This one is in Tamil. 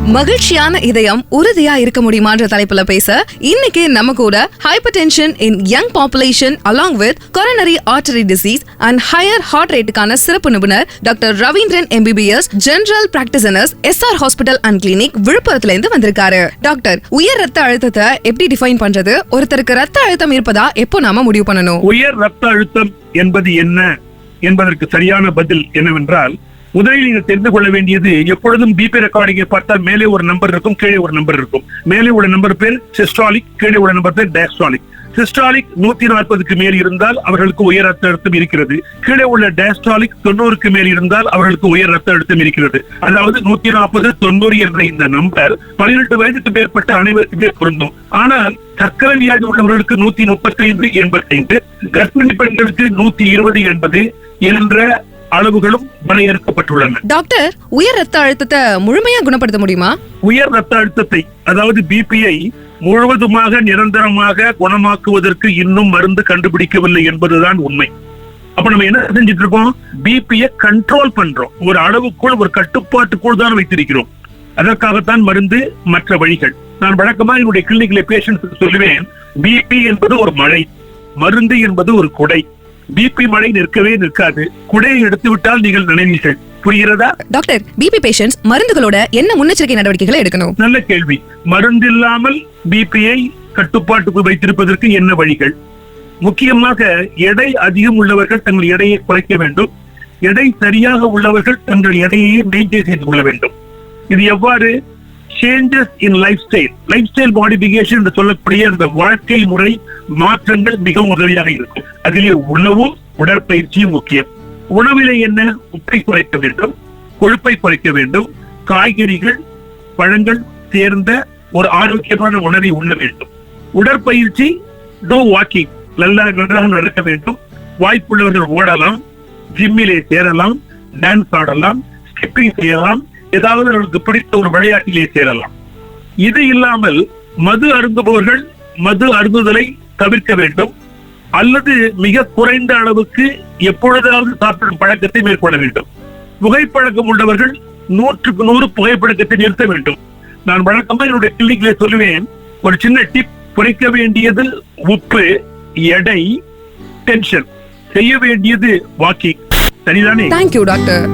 மகிழ்ச்சியான இதயம் உறுதியா இருக்க முடியுமான்ற தலைப்புல பேச இன்னைக்கு நம்ம கூட hypertension in young population along with coronary artery disease and higher heart ரேட்டுக்கான சிறப்பு நிபுணர் doctor Ravindran MBBS general practitioners SR hospital and clinic விழுப்புரத்துல இருந்து வந்திருக்காரு. டாக்டர், உயர் ரத்த அழுத்தத்தை எப்படி டிஃபைன் பண்றது? ஒருத்தருக்கு ரத்த அழுத்தம் இருப்பதா எப்போ நாம முடிவு பண்ணணும்? உயர் ரத்த அழுத்தம் என்பது என்ன என்பதற்கு சரியான பதில் என்னவென்றால், முதலில் நீங்கள் தெரிந்து கொள்ள வேண்டியது, எப்பொழுதும் பிபி ரெக்கார்டிங்கை பார்த்தால் மேலே ஒரு நம்பர் இருக்கும், கீழே ஒரு நம்பர் இருக்கும். மேலே உள்ள நம்பர் பேர் சிஸ்டாலிக், கீழே உள்ள நம்பர் பேர் டயஸ்டாலிக். சிஸ்டாலிக் 140க்கு மேல் இருந்தால் அவர்களுக்கு உயர் ரத்த அழுத்தம் இருக்கிறது. கீழே உள்ள டயஸ்டாலிக் 90க்கு மேல் இருந்தால் அவர்களுக்கு உயர் ரத்த அழுத்தம் இருக்கிறது. அதாவது 140, 90 என்ற இந்த நம்பர் 18 வயதுக்கு மேற்பட்ட அனைவருக்குமே பொருந்தும். ஆனால் சர்க்கரை வியாதி உள்ளவர்களுக்கு 135, 85, கர்ப்பிணி பெண்களுக்கு 120, 80 என்ற அளவுகளும் வரையறுக்கப்பட்டுள்ளன. டாக்டர், உயர் ரத்த அழுத்தத்தை முழுமையா குணப்படுத்த முடியுமா? உயர் ரத்த அழுத்தத்தை, அதாவது பிபிஐ முழுவதுமாக நிரந்தரமாக குணமாக்குவதற்கு இன்னும் மருந்து கண்டுபிடிக்கவில்லை என்பதுதான் உண்மை. அப்ப நம்ம என்ன செஞ்சிட்டு இருக்கோம்? பிபியை கண்ட்ரோல் பண்றோம். ஒரு அளவுக்குள், ஒரு கட்டுப்பாட்டுக்குள் தான் வைத்திருக்கிறோம். அதற்காகத்தான் மருந்து, மற்ற வழிகள். நான் வழக்கமா என்னுடைய கிளினிக்ல பேஷண்ட்ஸுக்கு சொல்லுவேன், பிபி என்பது ஒரு மழை, மருந்து என்பது ஒரு குடை. பிபி மழை நிற்கவே நிற்காது, குடையை எடுத்து விட்டால் நீங்கள் நினைவீர்கள். புரிகிறதா? டாக்டர், பிபி பேஷண்ட்ஸ் மருந்துகளோட என்ன முன்னெச்சரிக்கை நடவடிக்கைகளை எடுக்கணும்? நல்ல கேள்வி. மருந்தில்லாமல் பிபியை கட்டுப்பாட்டுக்குள் வைத்திருப்பதற்கு என்ன வழிகள்? முக்கியமாக எடை அதிகம் உள்ளவர்கள் தங்கள் எடையை குறைக்க வேண்டும். எடை சரியாக உள்ளவர்கள் தங்கள் எடையை மெயின்டைன் செய்து கொள்ள வேண்டும். இது எவ்வாறு? Changes in life style modification என்று சொல்லக்கூடிய அந்த வாழ்க்கை முறை மாற்றங்கள் மிகவும் உதவியாக இருக்கும். அதிலே உணவும் உடற்பயிற்சியும் முக்கியம். உணவிலே என்ன? உப்பை குறைக்க வேண்டும், கொழுப்பை குறைக்க வேண்டும், காய்கறிகள், பழங்கள் சேர்ந்த ஒரு ஆரோக்கியமான உணவை உண்ண வேண்டும். உடற்பயிற்சி, டூ வாக்கிங், நன்றாக நடக்க வேண்டும். வாய்ப்புள்ளவர்கள் ஓடலாம், ஜிம்மிலே சேரலாம், டான்ஸ் ஆடலாம், ஸ்கிப்பிங் செய்யலாம், ஏதாவது அவர்களுக்கு பிடித்த ஒரு விளையாட்டிலே சேரலாம். இது இல்லாமல் மது அருந்துபவர்கள் மது அருந்துதலை தவிர்க்க வேண்டும், அல்லது மிக குறைந்த அளவுக்கு எப்பொழுதாவது சாப்பிடும் பழக்கத்தை மேற்கொள்ள வேண்டும். புகைப்பழக்கம் உள்ளவர்கள் 100க்கு 100 புகைப்பழக்கத்தை நிறுத்த வேண்டும். நான் வழக்கமா என்னுடைய கிளினிக்ல சொல்லுவேன், ஒரு சின்ன டிப்: குறைக்க வேண்டியது உப்பு, எடை, டென்ஷன். செய்ய வேண்டியது வாக்கிங். சரிதானே? Thank you doctor.